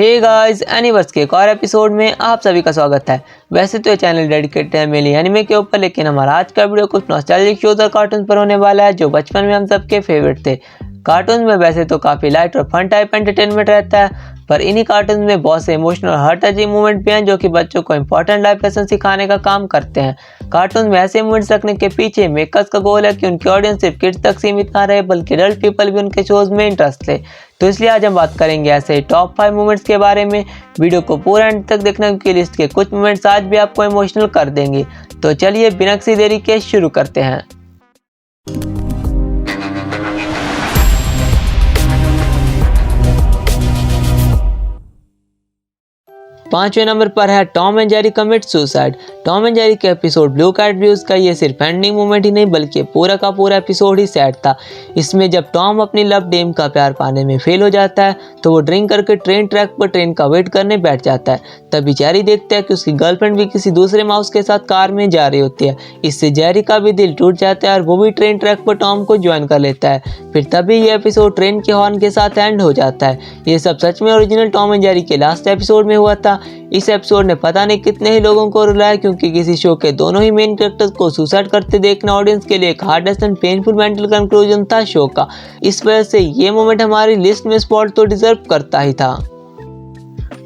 Hey guys, universe के एक और एपिसोड में आप सभी का स्वागत है। वैसे तो ये चैनल डेडिकेटेड है मेनली एनिमे के ऊपर, लेकिन हमारा आज का वीडियो कुछ नॉस्टैल्जिक शोज और कार्टून पर होने वाला है जो बचपन में हम सबके फेवरेट थे। कार्टून में वैसे तो काफ़ी लाइट और फन टाइप एंटरटेनमेंट रहता है, पर इन्हीं कार्टून में बहुत से इमोशनल और हार्ट टचिंग मूवमेंट भी हैं जो कि बच्चों को इंपॉर्टेंट लाइफ लेसन सिखाने का काम करते हैं। कार्टून में ऐसे मूवमेंट्स रखने के पीछे मेकर्स का गोल है कि उनकी ऑडियंस सिर्फ किड्स तक सीमित ना रहे, बल्कि एडल्ट पीपल भी उनके शोज में इंटरेस्ट ले। तो इसलिए आज हम बात करेंगे ऐसे टॉप 5 मूवमेंट्स के बारे में। वीडियो को पूरा एंड तक देखना क्योंकि लिस्ट के कुछ मूवमेंट्स आज भी आपको इमोशनल कर देंगे। तो चलिए बिना किसी देरी के शुरू करते हैं। 5वें नंबर पर है Tom and Jerry commit suicide. Tom and Jerry के एपिसोड ब्लू कैट ब्लूज का ये सिर्फ एंडिंग मोमेंट ही नहीं बल्कि पूरा का पूरा एपिसोड ही सैड था। इसमें जब टॉम अपनी लव डेम का प्यार पाने में फेल हो जाता है तो वो ड्रिंक करके ट्रेन ट्रैक पर ट्रेन का वेट करने बैठ जाता है। तभी जेरी देखता है कि उसकी गर्लफ्रेंड भी किसी दूसरे माउस के साथ कार में जा रही होती है। इससे जेरी का भी दिल टूट जाता है और वो भी ट्रेन ट्रैक पर टॉम को ज्वाइन कर लेता है। फिर तभी ये एपिसोड ट्रेन के हॉर्न के साथ एंड हो जाता है। ये सब सच में ओरिजिनल टॉम एंड जेरी के लास्ट एपिसोड में हुआ था। इस एपिसोड ने पता नहीं कितने ही लोगों को रुलाया, क्योंकि किसी शो के दोनों ही मेन कैरेक्टर्स को सुसाइड करते देखना ऑडियंस के लिए एक hardest and painful mental conclusion था शो का। इस वजह से ये मोमेंट हमारी लिस्ट में स्पॉट तो डिजर्व करता ही था।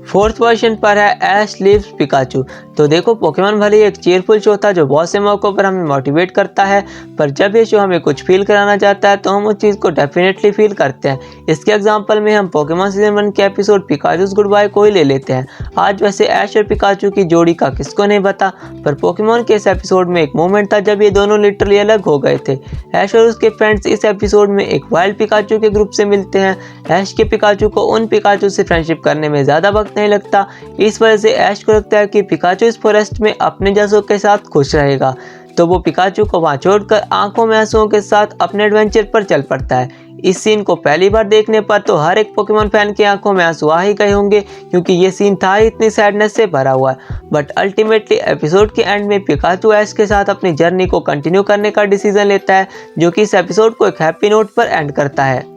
4th पोजीशन पर है ऐश लीव्स पिकाचू। तो देखो, पोकेमॉन भले ही एक चीयरफुल शो था जो बहुत से मौकों पर हमें मोटिवेट करता है, पर जब ये शो हमें कुछ फील कराना चाहता है तो हम उस चीज़ को डेफिनेटली फील करते हैं। इसके एग्जांपल में हम पोकेमॉन सीजन 1 के एपिसोड पिकाचूज गुड बाय को ही ले लेते हैं। आज वैसे ऐश और पिकाचू की जोड़ी का किसको नहीं पता, पर पोकेमॉन के इस एपिसोड में एक मोमेंट था जब ये दोनों लिटरली अलग हो गए थे। ऐश और उसके फ्रेंड्स इस एपिसोड में एक वाइल्ड पिकाचू के ग्रुप से मिलते हैं। ऐश के पिकाचू को उन पिकाचू से फ्रेंडशिप करने में ज़्यादा वक्त नहीं लगता। इस वजह से ऐश को लगता है कि पिकाचू इस फॉरेस्ट में अपने जैसों के साथ खुश रहेगा, तो वो पिकाचू को वहां छोड़कर आंखों में आंसुओं के साथ अपने एडवेंचर पर चल पड़ता है। इस सीन को पहली बार देखने पर तो हर एक पोकेमॉन फैन की आंखों में आंसू आ ही गए होंगे, क्योंकि ये सीन था ही इतनी सैडनेस से भरा हुआ है। बट अल्टीमेटली एपिसोड के एंड में पिकाचू ऐश के साथ अपनी जर्नी को कंटिन्यू करने का डिसीजन लेता है, जो कि इस एपिसोड को एक हैप्पी नोट पर एंड करता है।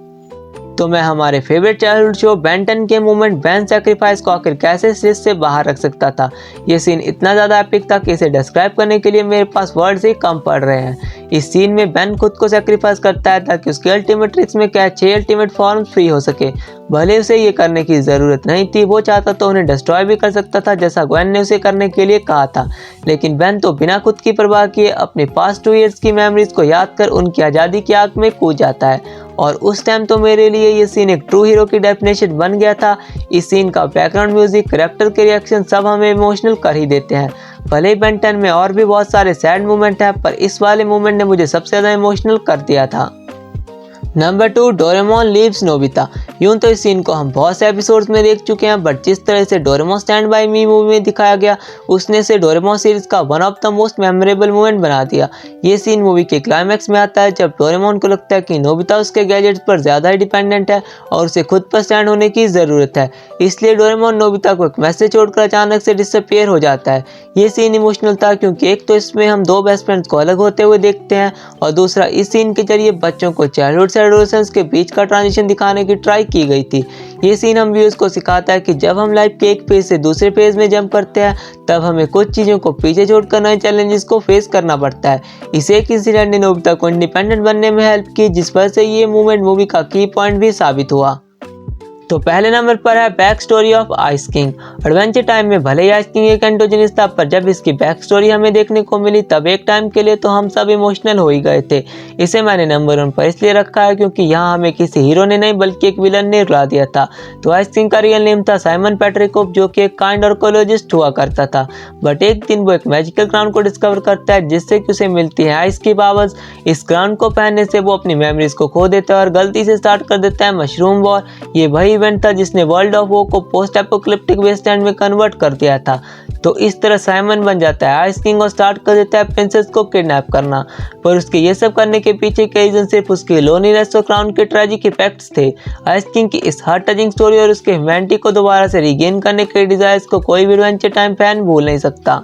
तो मैं हमारे फेवरेट चाइल्डहुड शो बेन 10 के मोमेंट बेन सैक्रिफाइस को आखिर कैसे इस लिस्ट से बाहर रख सकता था। ये सीन इतना ज़्यादा एपिक था कि इसे डिस्क्राइब करने के लिए मेरे पास वर्ड्स ही कम पड़ रहे हैं। इस सीन में बेन खुद को सैक्रिफाइस करता है ताकि उसके अल्टीमेट ट्रिक्स में क्या 6 अल्टीमेट फॉर्म फ्री हो सके। भले उसे ये करने की ज़रूरत नहीं थी, वो चाहता तो उन्हें डिस्ट्रॉय भी कर सकता था जैसा ग्वेन ने उसे करने के लिए कहा था, लेकिन बेन तो बिना खुद की परवाह किए अपने पास्ट 2 ईयर्स की मेमोरीज को याद कर उनकी आज़ादी की आग में कूद जाता है। और उस टाइम तो मेरे लिए ये सीन एक ट्रू हीरो की डेफिनेशन बन गया था। इस सीन का बैकग्राउंड म्यूजिक, कैरेक्टर के रिएक्शन सब हमें इमोशनल कर ही देते हैं। भले ही बेन 10 में और भी बहुत सारे सैड मोमेंट हैं, पर इस वाले मोमेंट ने मुझे सबसे ज़्यादा इमोशनल कर दिया था। Number 2, Doraemon leaves Nobita. यूं तो इस सीन को हम बहुत से एपिसोड्स में देख चुके हैं, बट जिस तरह से Doraemon stand by me movie में दिखाया गया उसने से डोरेमोन सीरीज का one of the most memorable moment बना दिया। ये सीन मूवी के क्लाइमैक्स में आता है जब डोरेमोन को लगता है कि नोबिता उसके गैजेट्स पर ज़्यादा ही डिपेंडेंट है और उसे खुद पर स्टैंड होने की ज़रूरत है। इसलिए डोरेमोन नोबिता को एक मैसेज छोड़कर अचानक से डिसअपीयर हो जाता है। ये सीन इमोशनल था क्योंकि एक तो इसमें हम 2 बेस्ट फ्रेंड्स को अलग होते हुए देखते हैं, और दूसरा इस सीन के जरिए बच्चों को चाइल्डहुड से एडोलेसेंस के बीच का ट्रांजिशन दिखाने की ट्राई की गई थी। ये सीन हम व्यूअर्स को सिखाता है कि जब हम लाइफ के एक फेज से दूसरे फेज में जंप करते हैं तब हमें कुछ चीज़ों को पीछे छोड़कर नए चैलेंजेस को फेस करना पड़ता है। इसे एक इंसिडेंट ने नोबिता को इंडिपेंडेंट बनने में हेल्प की, जिस वजह से ये मूवमेंट मूवी का की पॉइंट भी साबित हुआ। तो पहले नंबर पर है back story of ice king. Adventure time में भले ही आइस किंग एक एंटोजेनिस्ट था, पर जब इसकी बैक स्टोरी हमें देखने को मिली तब एक टाइम के लिए तो हम सब इमोशनल हो ही गए थे। इसे मैंने नंबर 1 पर इसलिए रखा है क्योंकि यहाँ हमें किसी हीरो ने नहीं बल्कि एक विलन ने रुला दिया था। तो आइस किंग का रियल नेम था साइमन पैट्रिकोफ, जो कि एक काइंड आर्कोलॉजिस्ट हुआ करता था। बट एक दिन वो एक मैजिकल क्राउन को डिस्कवर करता है जिससे कि उसे मिलती है आइस की पावर्स। इस क्राउन को पहनने से वो अपनी मेमोरीज को खो देता है और गलती से स्टार्ट कर देता है मशरूम वॉर। ये वही इवेंट था जिसने वर्ल्ड ऑफ वो को पोस्ट एपोकलिप्टिक वेस्टलैंड में कन्वर्ट कर दिया था। तो इस तरह साइमन बन जाता है आइस किंग और स्टार्ट कर देता है प्रिंसेस को किडनैप करना। पर उसके ये सब करने के पीछे के रीजन सिर्फ उसकी लोनलीनेस और क्राउन के ट्रेजिक इफेक्ट्स थे। आइस किंग की इस हार्ट टचिंग स्टोरी और उसके ह्यूमैनिटी को दोबारा से रिगेन करने के डिजायर्स को कोई भी एडवेंचर टाइम फैन भूल नहीं सकता।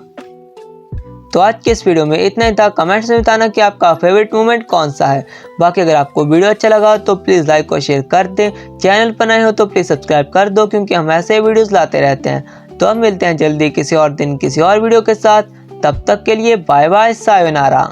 तो आज के इस वीडियो में इतना ही था। कमेंट्स में बताना कि आपका फेवरेट मोमेंट कौन सा है। बाकी अगर आपको वीडियो अच्छा लगा तो प्लीज़ लाइक और शेयर कर दें। चैनल पर नए हो तो प्लीज़ सब्सक्राइब कर दो, क्योंकि हम ऐसे वीडियोस लाते रहते हैं। तो अब मिलते हैं जल्दी किसी और दिन किसी और वीडियो के साथ। तब तक के लिए बाय बाय, सायोनारा।